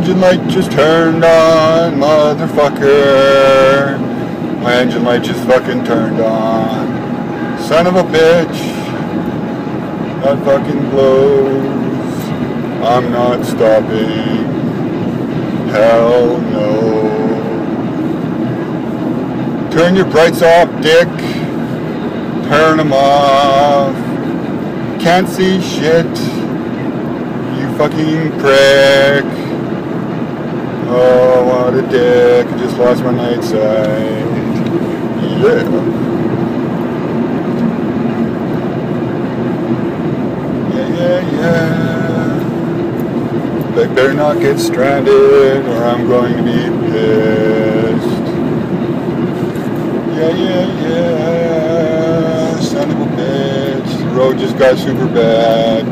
engine light just turned on, motherfucker. My engine light just fucking turned on. Son of a bitch. That fucking blows. I'm not stopping. Hell no. Turn your brights off, dick. Turn them off. Can't see shit. You fucking prick. Oh, what a dick. I just lost my night sight. Yeah. Yeah. I better not get stranded or I'm going to be pissed. Yeah. Son of a bitch. The road just got super bad.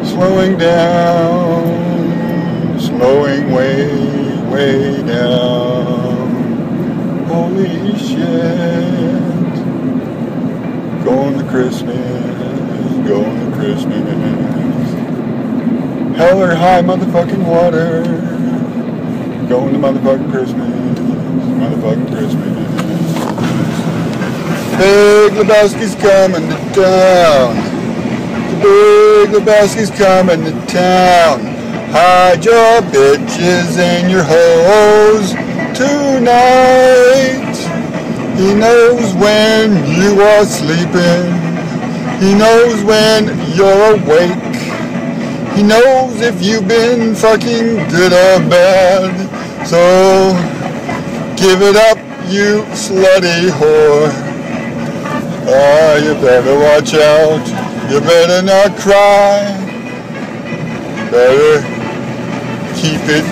Slowing down. Slowing way down. Holy shit. Going to Christmas. Going to Christmas. Hell or high motherfucking water. Going to motherfucking Christmas. Motherfucking Christmas. Big Lebowski's coming to town. The Big Lebowski's coming to town. Hide your bitches and your hoes tonight. He knows when you are sleeping. He knows when you're awake. He knows if you've been fucking good or bad. So give it up, you slutty whore. Oh, you better watch out. You better not cry. Better keep it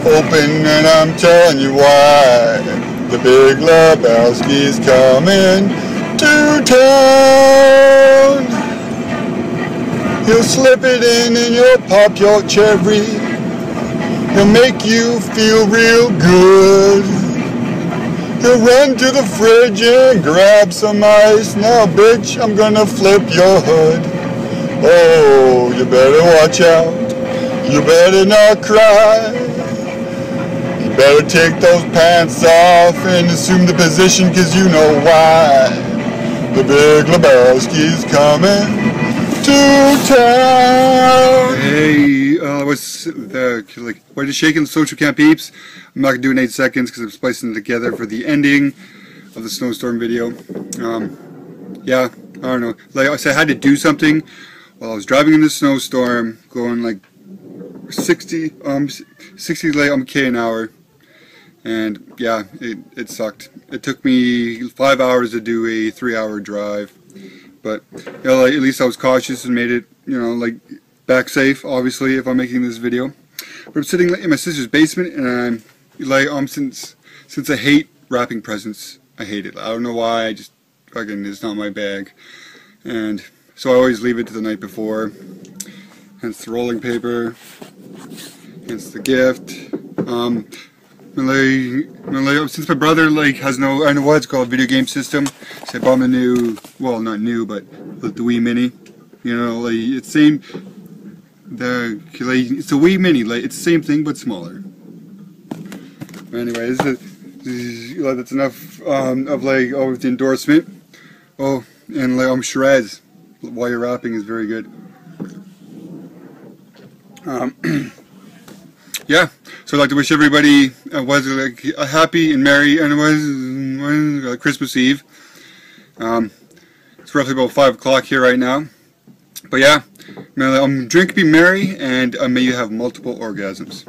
open, and I'm telling you why. The Big Lebowski's coming to town. He'll slip it in and you'll pop your cherry. He'll make you feel real good. He'll run to the fridge and grab some ice. Now, bitch, I'm gonna flip your hood. Oh, you better watch out. You better not cry. You better take those pants off and assume the position, 'cause you know why. The Big Lebowski's coming to town. Hey, we're just shaking the social camp peeps. I'm not gonna do it in 8 seconds because I'm splicing it together for the ending of the snowstorm video. Yeah, I don't know. Like I said, I had to do something while I was driving in the snowstorm, going like 60 k an hour, and yeah, it sucked. It took me 5 hours to do a 3-hour drive. But you know, like, at least I was cautious and made it, you know, like back safe. Obviously, if I'm making this video, but I'm sitting in my sister's basement, and I'm like, since I hate wrapping presents, I hate it. I don't know why. I just fucking, it's not my bag, and so I always leave it to the night before. Hence the rolling paper. Hence the gift. Since my brother has no, I don't know what it's called, video game system, so I bought him a new, well, not new, but the Wii Mini. You know, like it's same. It's a Wii Mini. Like it's the same thing but smaller. Anyway, that's enough of the endorsement. Oh, and Shiraz, while you're wrapping, is very good. Yeah, so I'd like to wish everybody a happy and merry and Christmas Eve. It's roughly about 5 o'clock here right now. But yeah, drink, be merry, and may you have multiple orgasms.